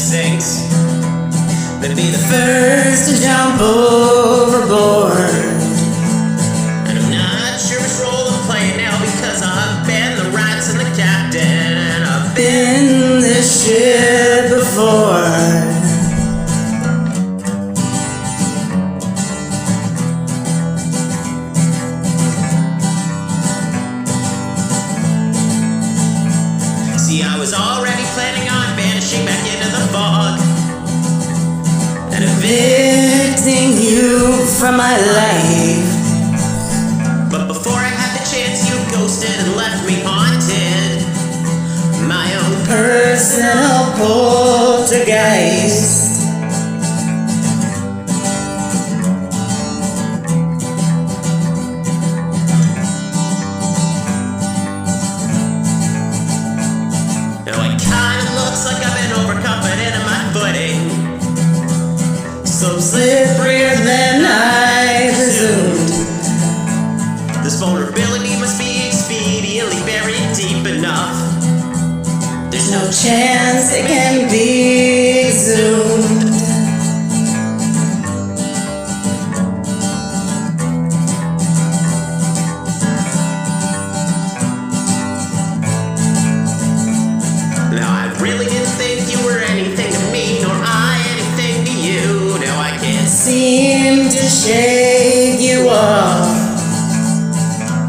sinks, they'd be the first to jump overboard. And I'm not sure which role I'm playing now, because I've been the rats and the captain, and I've been this ship before. See, I was already planning on vanishing back into the fog and evicting you from my life. But before I had the chance, you ghosted and left me haunted. My own personal poltergeist. So slipperier than I presumed. This vulnerability must be expediently buried deep enough. There's no chance it can be exhumed. Now I really didn't think you were anything to me, nor I anything to you. Now I can't seem to shake you off.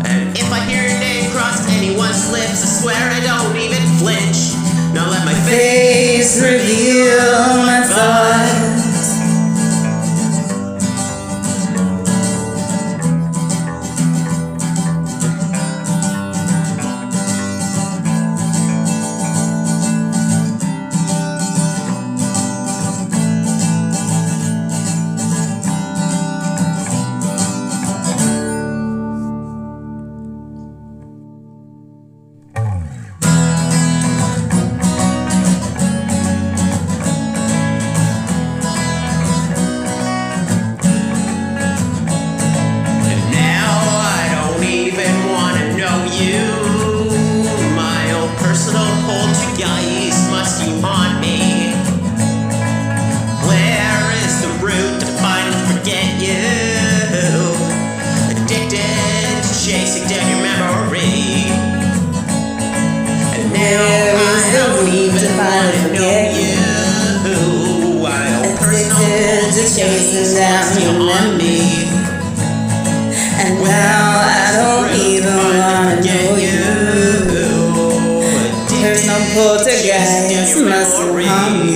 And if I hear your name cross anyone's lips, I swear I don't even flinch. Now let my face reveal my thoughts. Chasing down your memory, and now I don't even wanna know you. There's no poltergeist messing on me.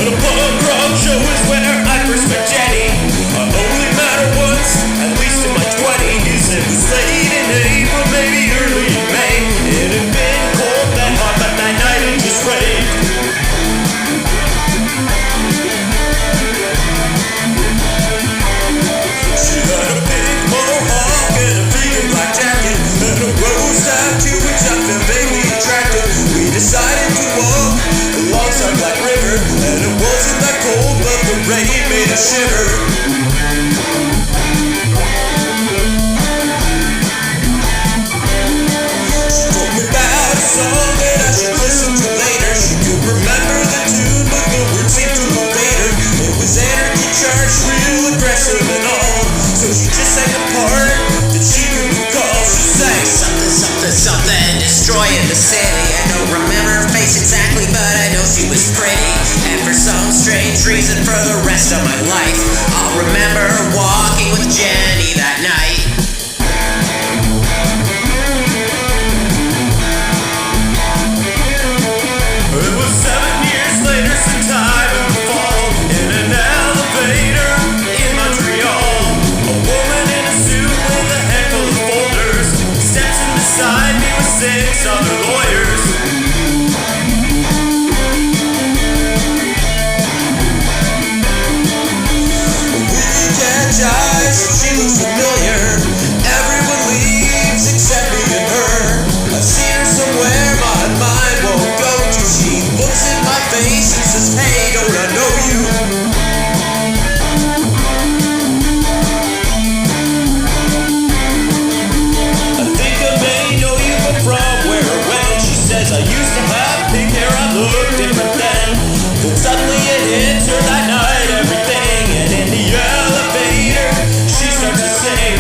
At a punk rock show is where I first met Jenny. I only met her once, at least in my 20s. It was late in April, maybe early in May. It had been cold that hot, but that night it just rained. She had a big mohawk and a vegan black jacket and a rose tattoo which I found vaguely attractive. We decided to walk alongside Black River, and it wasn't that cold, but the rain made us shiver. She told me about a song that I should listen to later. She could remember the tune, but the words seemed to evade her. It was energy charged, real aggressive and all. So she just sang a part that she could recall. She sang something, something, something, destroying the city. I don't remember her face exactly, but I know she was pretty. And for some strange reason, for the rest of my life, I'll remember her walking with Jenny that night. It was 7 years later, sometime in the fall, in an elevator in Montreal. A woman in a suit with a head full of folders steps in beside me with 6 other lawyers. We can catch eyes, she looks familiar. Everyone leaves except me and her. I've seen her somewhere, my mind won't go to. She looks in my face and says, hey, don't I know you? I think I may know you, but from where or when? She says I used to have pink hair, I look different then. Then suddenly it hits her that night, everything. And in the elevator, she starts to sing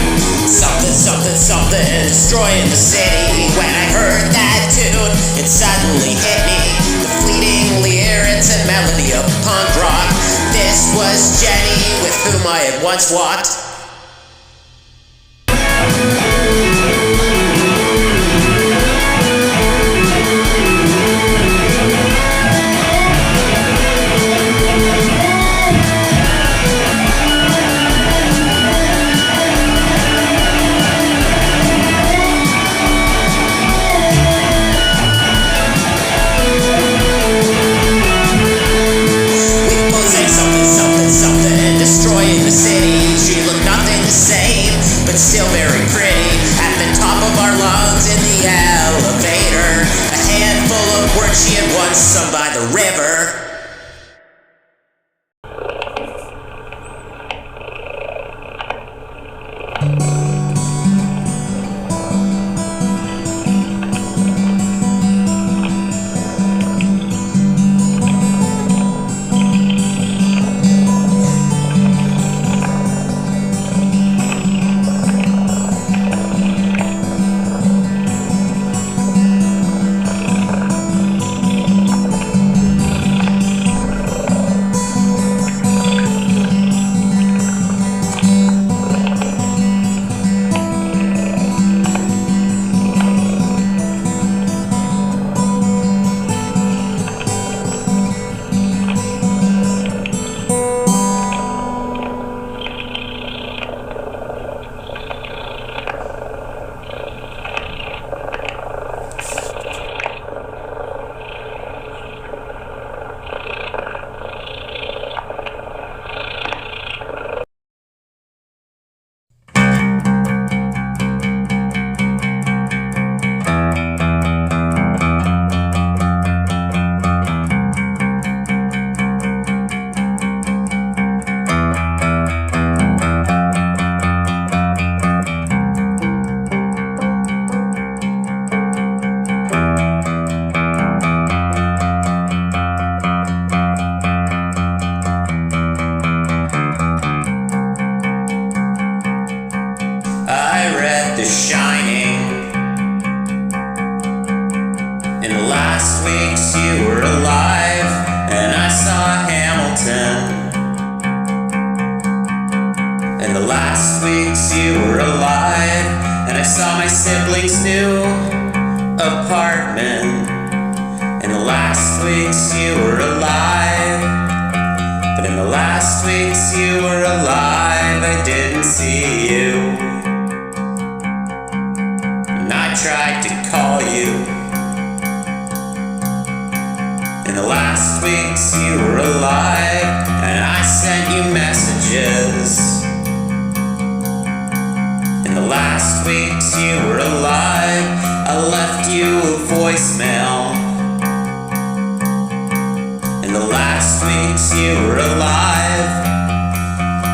something, something, something, destroying the city. When I heard that tune, it suddenly hit me. The fleeting lyrics and melody of punk rock. This was Jenny, with whom I had once walked. Destroying the city. She looked nothing the same, but still very pretty. At the top of our lungs in the elevator, a handful of words she had once sung by the river. The Shining. In the last weeks you were alive, and I saw Hamilton. In the last weeks you were alive, and I saw my siblings' new apartment. In the last weeks you were alive, last weeks you were alive, I didn't see you. And I tried to call you. In the last weeks you were alive, and I sent you messages. In the last weeks you were alive, I left you a voicemail. In the last weeks you were alive,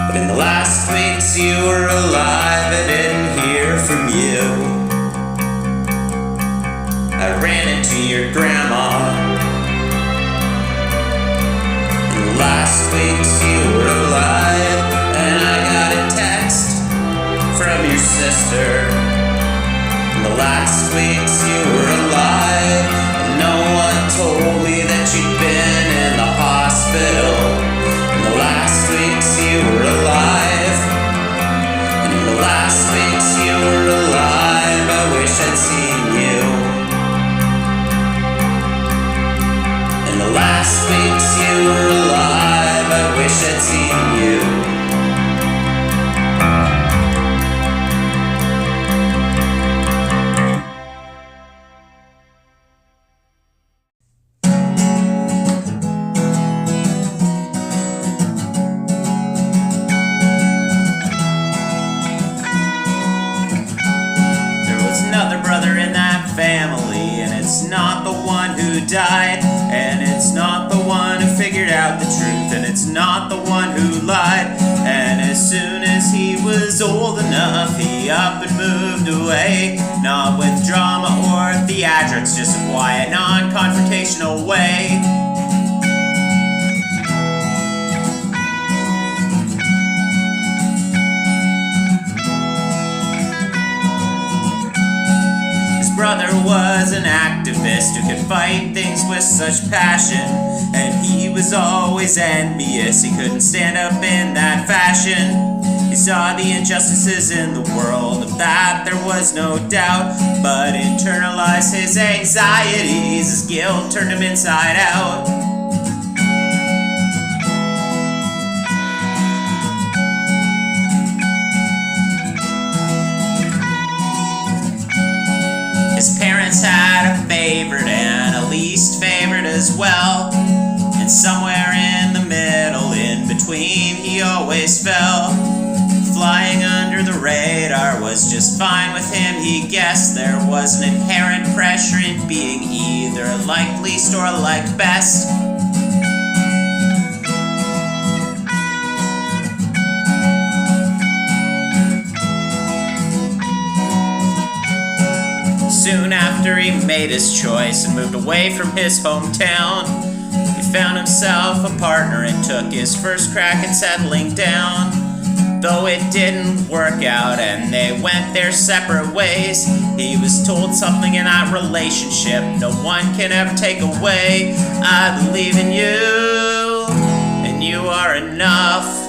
but in the last weeks you were alive, I didn't hear from you. I ran into your grandma. In the last weeks you were alive, and I got a text from your sister. In the last weeks you were alive, and no one told me that you'd been in the hospital. In the last weeks you were alive, and in the last weeks you were alive, I wish I'd seen you. In the last weeks you were alive, I wish I'd seen you. Family, and it's not the one who died, and it's not the one who figured out the truth, and it's not the one who lied. And as soon as he was old enough, he up and moved away, not with drama or theatrics, just a quiet, non-confrontational way. Brother was an activist who could fight things with such passion, and he was always envious he couldn't stand up in that fashion. He saw the injustices in the world, of that there was no doubt, but internalized his anxieties, his guilt turned him inside out. His parents had a favorite and a least favorite as well, and somewhere in the middle, in between, he always fell. Flying under the radar was just fine with him, he guessed there was an inherent pressure in being either liked least or liked best. Soon after he made his choice and moved away from his hometown, he found himself a partner and took his first crack at settling down. Though it didn't work out and they went their separate ways, he was told something in that relationship no one can ever take away. I believe in you, and you are enough.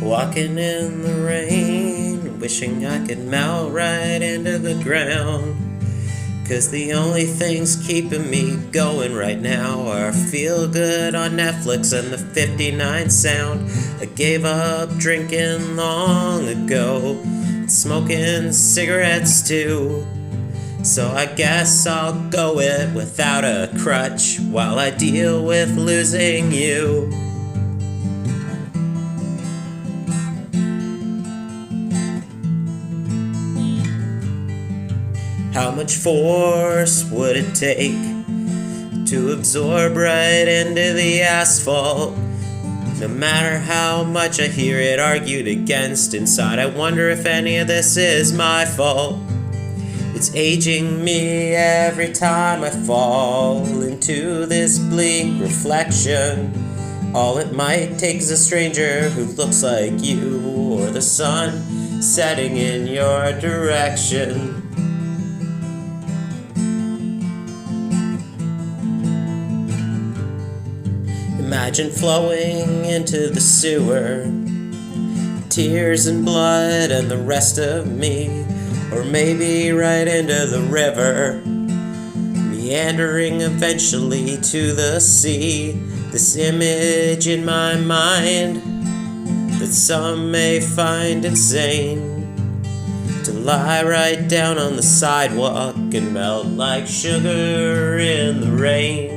Walking in the rain, wishing I could melt right into the ground. 'Cause the only things keeping me going right now are Feel Good on Netflix and the 59 sound. I gave up drinking long ago, smoking cigarettes too. So I guess I'll go it without a crutch while I deal with losing you. How much force would it take to absorb right into the asphalt? No matter how much I hear it argued against, inside I wonder if any of this is my fault. It's aging me every time I fall into this bleak reflection. All it might take is a stranger who looks like you, or the sun setting in your direction. Imagine flowing into the sewer, tears and blood and the rest of me, or maybe right into the river, meandering eventually to the sea. This image in my mind that some may find insane, to lie right down on the sidewalk and melt like sugar in the rain.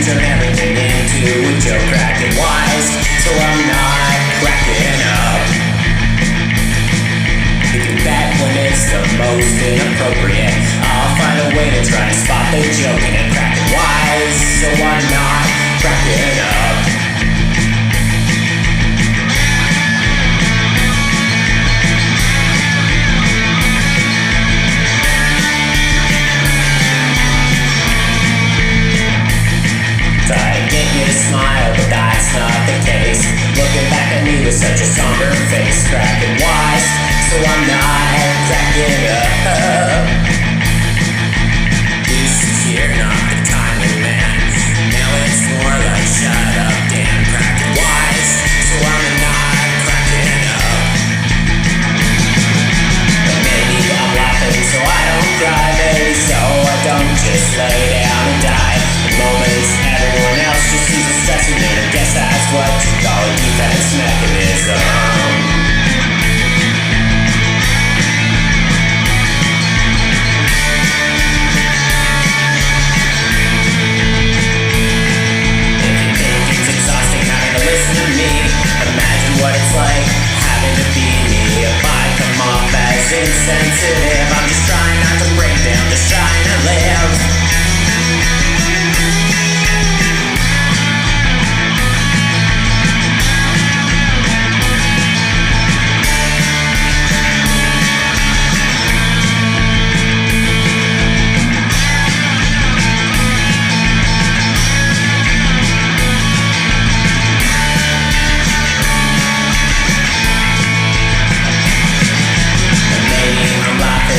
Turn everything into a joke, cracking wise, so I'm not cracking up. You can bet when it's the most inappropriate, I'll find a way to try and spot the joke and cracking wise, so I'm not cracking up. Smile, but that's not the case. Looking back at me with such a somber face, cracking wise, so I'm not cracking up. Used to hear not the timing, man. Now it's more like shut up, damn, cracking wise, so I'm not cracking up. But maybe I'm laughing so I don't cry, maybe so I don't just lay down and die. In moments everyone else just sees it stressing me, I guess that's what you call a defense mechanism. Listen to me, imagine what it's like having to be me. If I come off as insensitive, I'm just trying not to break down, just trying to live.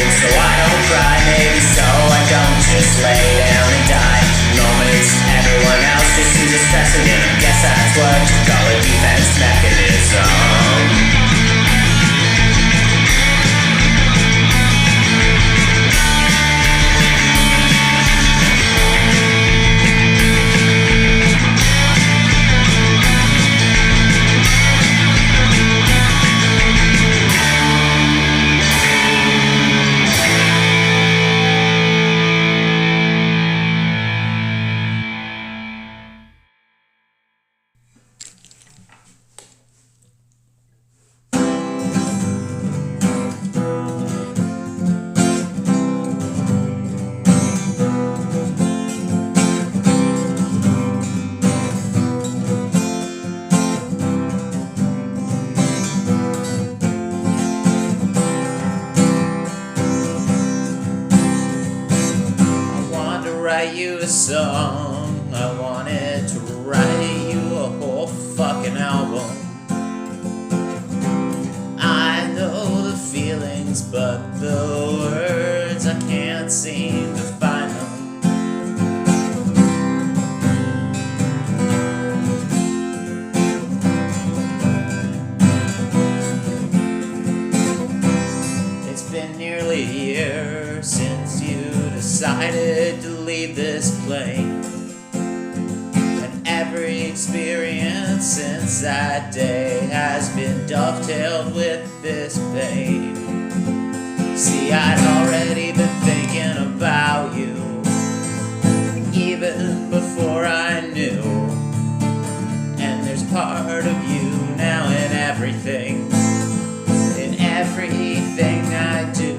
So I don't cry, maybe so I don't just lay down and die. Moments everyone else just sees it stressing, and I guess that's what you call a defense mechanism. You a song, I wanted to write you a whole fucking album. I know the feelings, but the words I can't seem to find them. experience since that day has been dovetailed with this pain. See, I'd already been thinking about you, even before I knew. And there's part of you now in everything I do.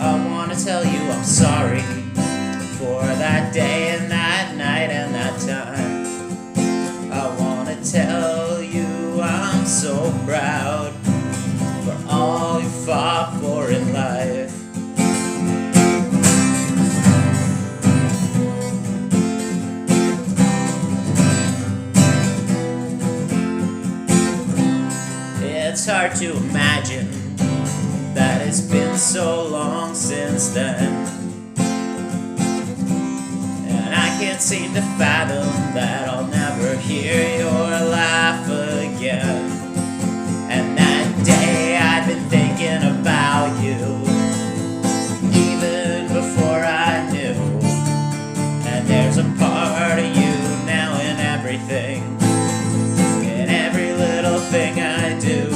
I wanna tell you I'm sorry for that day and that night and that time. I wanna tell you I'm so proud for all you fought for in life. It's hard to imagine that it's been so long since then, and I can't seem to fathom that I'll never hear your laugh again. And that day I've been thinking about you, even before I knew. And there's a part of you now in everything, in every little thing I do.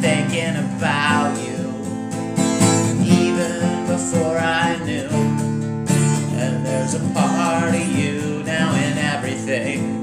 Thinking about you, even before I knew. And there's a part of you now in everything